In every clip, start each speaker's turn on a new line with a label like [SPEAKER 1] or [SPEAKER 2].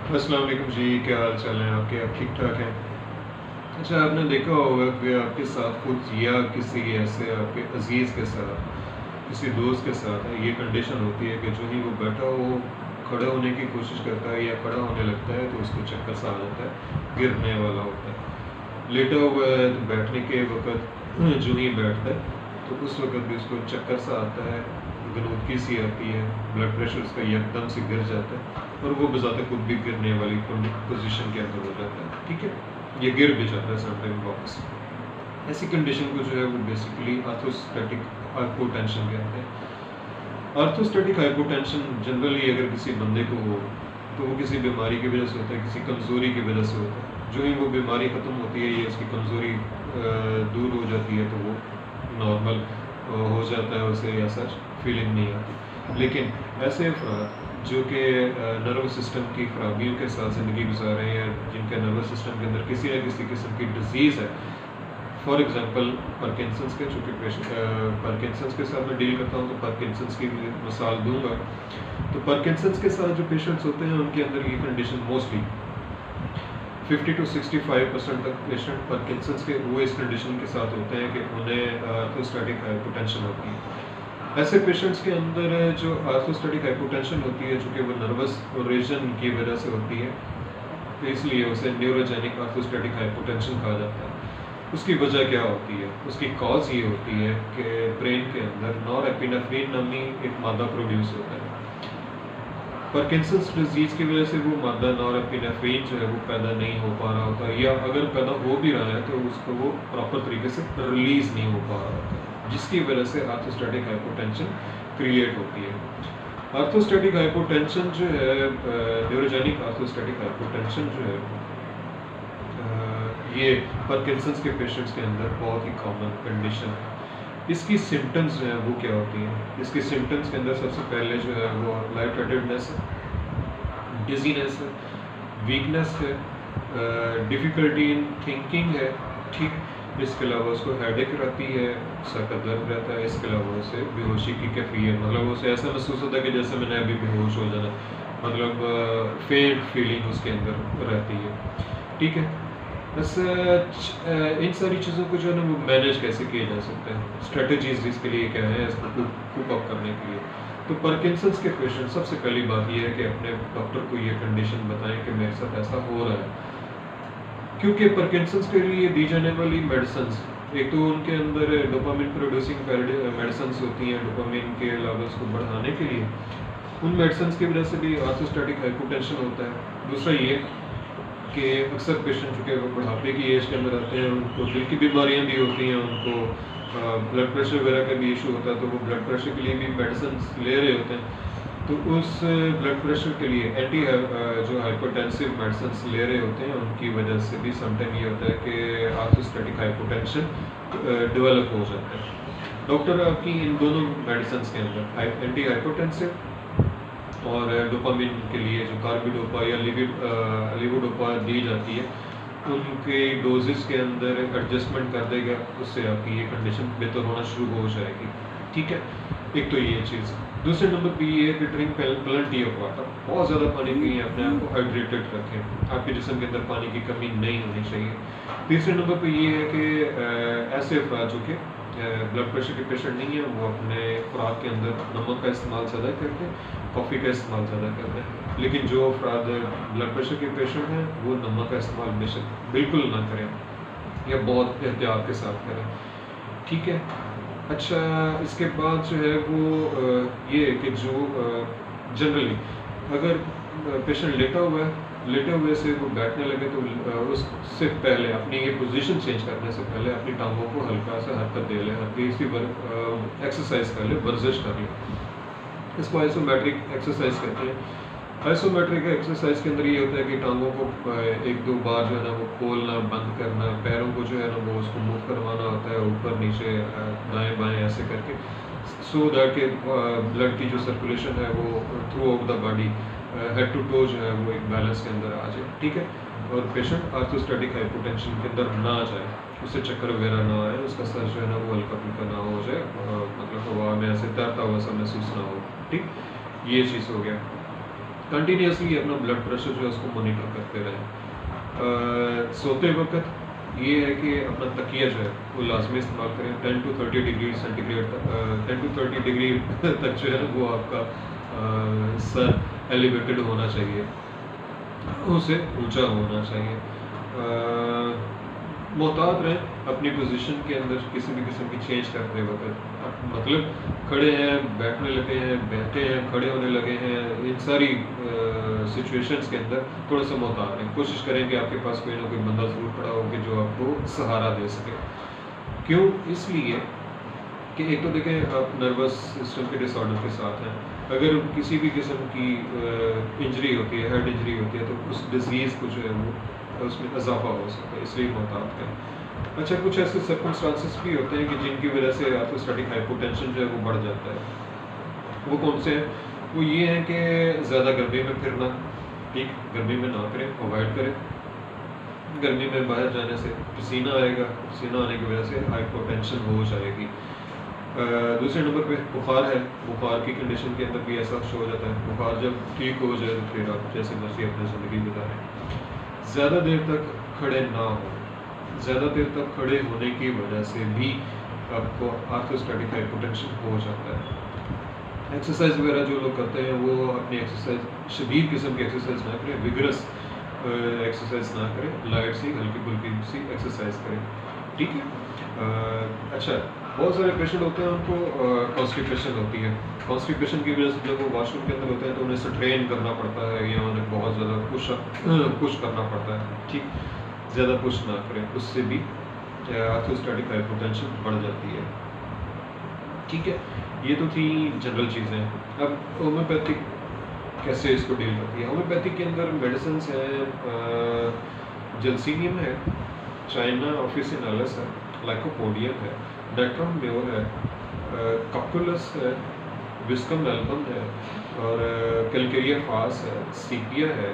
[SPEAKER 1] अस्सलाम वालेकुम जी, क्या हाल चाल है आपके? आप ठीक ठाक हैं? अच्छा, आपने देखा होगा कि आपके साथ खुद या किसी ऐसे आपके अजीज़ के साथ, किसी दोस्त के साथ ये कंडीशन होती है कि जो ही वो बैठा हो, खड़े होने की कोशिश करता है या खड़ा होने लगता है तो उसको चक्कर सा आ जाता है, गिरने वाला होता है। लेटा हुआ है तो बैठने के वक़्त जो ही बैठता है तो उस वक़्त भी उसको चक्कर सा आता है, गनूदगी सी आती है, ब्लड प्रेशर उसका एकदम से गिर जाता है और वो बज़ाते खुद भी गिरने वाली पोजीशन के अंदर हो जाता है, ठीक है? ये गिर भी जाता है समटाइम वापस। ऐसी कंडीशन को जो है वो बेसिकली आर्थोस्टैटिक हाइपोटेंशन कहते हैं। आर्थोस्टैटिक हाइपोटेंशन जनरली अगर किसी बंदे को हो तो वो किसी बीमारी की वजह से होता है, किसी कमज़ोरी की वजह से होता है। जो ही वो बीमारी ख़त्म होती है या उसकी कमज़ोरी दूर हो जाती है तो वो नॉर्मल हो जाता है, उसे ऐसा फीलिंग नहीं आती। लेकिन ऐसे अफराद जो कि नर्वस सिस्टम की खराबियों के साथ ज़िंदगी गुजार रहे हैं या जिनके नर्वस सिस्टम के अंदर किसी न किसी किस्म की डिज़ीज़ है, फॉर एग्जांपल पार्किंसंस के, चूँकि पार्किंसंस के साथ मैं डील करता हूँ तो पार्किंसंस की मिसाल दूंगा। तो पार्किंसंस के साथ जो पेशेंट्स होते हैं उनके अंदर ये कंडीशन मोस्टली 50 to 65% तक पेशेंट पार्किंसंस के वो इस कंडीशन के साथ होते हैं कि उन्हें आर्थोस्टैटिक हाइपोटेंशन होती है। ऐसे पेशेंट्स के अंदर जो आर्थोस्टैटिक हाइपोटेंशन होती है, चूँकि वो नर्वस ओरिजिन की वजह से होती है, तो इसलिए उसे न्यूरोजेनिक आर्थोस्टैटिक हाइपोटेंशन कहा जाता है। उसकी वजह क्या होती है? उसकी कॉज ये होती है कि ब्रेन के अंदर नॉरएपिनेफ्रिन नामी एक मादा प्रोड्यूस होता है। पार्किंसंस डिजीज़ की वजह से वो मादा नॉरएपिनेफ्रिन जो है वो पैदा नहीं हो पा रहा होता, या अगर पैदा हो भी रहा है तो उसको वो प्रॉपर तरीके से रिलीज़ नहीं हो पा रहा होता, जिसकी वजह से आर्थोस्टैटिक हाइपोटेंशन क्रिएट होती है। आर्थोस्टैटिक हाइपोटेंशन जो है, न्यूरोजेनिक आर्थोस्टैटिक हाइपोटेंशन जो है, ये पार्किंसंस के पेशेंट्स के अंदर बहुत ही कॉमन कंडीशन है। इसकी सिम्टम्स जो है वो क्या होती हैं? इसकी सिम्टम्स के अंदर सबसे पहले जो है वो लाइट हेडेडनेस है, डिजीनेस है, वीकनेस है, डिफ़िकल्टी इन थिंकिंग है, ठीक। इसके अलावा उसको हेडेक रहती है, सर का दर्द रहता है, इसके अलावा उसे बेहोशी की कैफियत, मतलब उसे ऐसा महसूस होता है कि जैसे मैंने अभी बेहोश हो जाना, मतलब फेंट फीलिंग उसके अंदर रहती है, ठीक है। बस इन सारी चीज़ों को जो है ना वो मैनेज कैसे किया जा सकता है, स्ट्रेटजीज इसके लिए क्या है इसको कूप अप करने के लिए। तो पार्किंसंस के पेशेंट सबसे पहली बात ये है कि अपने डॉक्टर को ये कंडीशन बताएं कि मेरे साथ ऐसा हो रहा है, क्योंकि पार्किंसंस के लिए दी जाने वाली मेडिसिन्स, एक तो उनके अंदर डोपामिन प्रोड्यूसिंग मेडिसिन्स होती हैं डोपामिन के लेवल्स को बढ़ाने के लिए, उन मेडिसिन्स की वजह से भी आर्थोस्टैटिक हाइपोटेंशन होता है। दूसरा ये कि अक्सर पेशेंट चूँकि वो बुढ़ापे की एज के अंदर आते हैं, उनको दिल की बीमारियां भी होती हैं, उनको ब्लड प्रेशर वगैरह का भी इशू होता है, तो वो ब्लड प्रेशर के लिए भी मेडिसिन ले रहे होते हैं। तो उस ब्लड प्रेशर के लिए जो हाइपोटेंसिव मेडिसिन ले रहे होते हैं, उनकी वजह से भी समटाइम ये होता है कि आर्थोस्टैटिक हाइपोटेंशन डेवलप हो जाता है। डॉक्टर आपकी इन दोनों मेडिसिन के अंदर एंटी हाइपोटेंसिव और डोपामिन के लिए जो कार्बिडोपा या लिवोडोपा दी जाती है, उनके डोजेस के अंदर एडजस्टमेंट कर देगा, उससे आपकी ये कंडीशन बेहतर होना शुरू हो जाएगी, ठीक है। एक तो ये चीज़। दूसरे नंबर पे ये है कि ड्रिंक प्लेंटी ऑफ वाटर, बहुत ज़्यादा पानी पिए, अपने आप को हाइड्रेटेड रखें, आपके जिस्म के अंदर पानी की कमी नहीं होनी चाहिए। तीसरे नंबर पे ये है कि ऐसे अफराद जो कि ब्लड प्रेशर के पेशेंट नहीं है, वो अपने खुराक के अंदर नमक का इस्तेमाल ज़्यादा करते हैं, कॉफ़ी का इस्तेमाल ज़्यादा करते हैं। लेकिन जो अफराद ब्लड प्रेशर के पेशेंट हैं वो नमक का इस्तेमाल बेशक बिल्कुल ना करें या बहुत एहतियात के साथ करें, ठीक है। अच्छा, इसके बाद जो है वो ये है कि जो जनरली अगर पेशेंट लेटा हुआ है, लेटे हुए से वो बैठने लगे तो उससे पहले अपनी ये पोजीशन चेंज करने से पहले अपनी टांगों को हल्का सा हरकत दे ले, हल्की सी एक्सरसाइज कर ले, वर्जिश कर ले। इसको आइसोमेट्रिक एक्सरसाइज कहते हैं। आइसोमेट्रिक एक्सरसाइज के अंदर ये होता है कि टांगों को एक दो बार जो है ना वो खोलना, बंद करना, पैरों को जो है ना वो उसको मूव करवाना होता है ऊपर नीचे, दाएं बाएं ऐसे करके, सो दैट कि ब्लड की जो सर्कुलेशन है वो throughout the body, head to toe जो है वो एक बैलेंस के अंदर आ जाए, ठीक है। और पेशेंट आर्थोस्टैटिक हाइपोटेंशन के अंदर ना जाए, उसे चक्कर वगैरह ना आए, उसका सर जो है ना वो हल्का फुल्का ना हो जाए, मतलब हवा में ऐसे तैरता हुआ सा महसूस ना हो, ठीक। ये चीज़ हो गया। कंटिन्यूसली अपना ब्लड प्रेशर जो है उसको मॉनिटर करते रहें। सोते वक्त ये है कि अपना तकिया जो है वो लाजमी इस्तेमाल करें। 10 to 30 डिग्री सेंटीग्रेड तक 10 to 30 डिग्री तक जो है वो आपका सर एलिवेटेड होना चाहिए, उसे ऊंचा होना चाहिए। मोहतात रहें अपनी पोजीशन के अंदर किसी भी किस्म की चेंज करते वक्त, मतलब खड़े हैं बैठने लगे हैं, बैठे हैं खड़े होने लगे हैं, इन सारी सिचुएशंस के अंदर थोड़ा सा मोहतात रहें। कोशिश करें कि आपके पास कोई ना कोई बंदा ज़रूर खड़ा हो कि जो आपको सहारा दे सके। क्यों? इसलिए कि एक तो देखें आप नर्वस सिस्टम के डिसऑर्डर के साथ हैं, अगर किसी भी किस्म की इंजरी होती है, हेड इंजरी होती है, तो उस डिजीज़ को जो है वो उसमें इजाफा हो सकता है, इसलिए मोहतात करें। अच्छा, कुछ ऐसे सर्कमस्टांसेस भी होते हैं कि जिनकी वजह से आर्थोस्टैटिक हाइपोटेंशन जो है वो बढ़ जाता है। वो कौन से हैं? वो ये हैं कि ज़्यादा गर्मी में फिरना, ठीक, गर्मी में ना करें, अवॉइड करें। गर्मी में बाहर जाने से पसीना आएगा, पसीना आने की वजह से हाइपोटेंशन हो जाएगी। दूसरे नंबर पे बुखार है, बुखार की कंडीशन के अंदर भी ऐसा शो हो जाता है। बुखार जब ठीक हो जाए तो फिर आप जैसे मर्जी अपनी ज़िंदगी गुजारें। ज़्यादा देर तक खड़े ना हो, ज़्यादा देर तक खड़े होने की वजह से भी आपको आर्थोस्टैटिक हाइपोटेंशन हो जाता है। एक्सरसाइज वगैरह जो लोग करते हैं वो अपनी एक्सरसाइज शदीद किस्म की एक्सरसाइज ना करें, विगरस एक्सरसाइज ना करें, लाइट सी हल्की फुल्की सी एक्सरसाइज करें, ठीक है। अच्छा, बहुत सारे पेशेंट होते हैं उनको कॉन्स्टिपेशन होती है। कॉन्स्टिपेशन की वजह से जब वो वॉशरूम के अंदर होते हैं तो उन्हें स्ट्रेन करना पड़ता है या उन्हें बहुत ज़्यादा पुश करना पड़ता है, ठीक, ज़्यादा पुश ना करें, उससे भी आर्थोस्टैटिक हाइपोटेंशन बढ़ जाती है, ठीक है। ये तो थी जनरल चीज़ें। अब होम्योपैथिक कैसे इसको डील करती है? होम्योपैथिक के अंदर मेडिसिन है, जलसीनियम है, चाइना ऑफिसिनालिस है, लाइकोपोडियम है, डेट्रोम्योर है, कप्कुलस है, विस्कम एल्बम है और कैलकेरिया फास है, सीपिया है।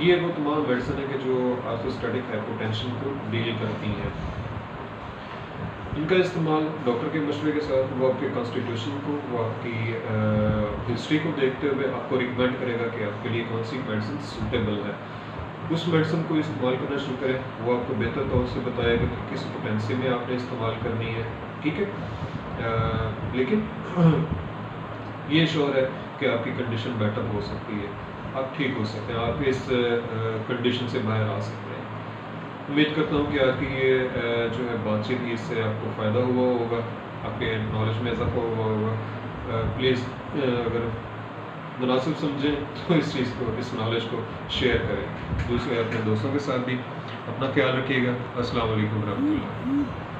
[SPEAKER 1] ये वो तमाम मेडिसिन है कि जो आर्थोस्टैटिक हाइपोटेंशन को डील करती हैं। इनका इस्तेमाल डॉक्टर के मशवरे के साथ वो आपके कॉन्स्टिट्यूशन को, वो आपकी हिस्ट्री को देखते हुए आपको रिकमेंड करेगा कि आपके लिए कौन सी मेडिसिन सूटेबल है। उस मेडिसिन को इस्तेमाल करना शुरू करें, वो आपको बेहतर तौर से बताएगा कि किस पोटेंसी में आपने इस्तेमाल करनी है, ठीक है। लेकिन ये श्योर है कि आपकी कंडीशन बेटर हो सकती है, आप ठीक हो सकते हैं, आप इस कंडीशन से बाहर आ सकते हैं। उम्मीद करता हूँ कि आपकी ये जो है बातचीत ही इससे आपको फ़ायदा हुआ होगा, आपके नॉलेज में इजाफा हुआ होगा। प्लीज़ अगर मुनासिब समझें तो इस चीज़ को, इस नॉलेज को शेयर करें दूसरे अपने दोस्तों के साथ भी। अपना ख्याल रखिएगा। अस्सलाम वालेकुम रहमतुल्लाह।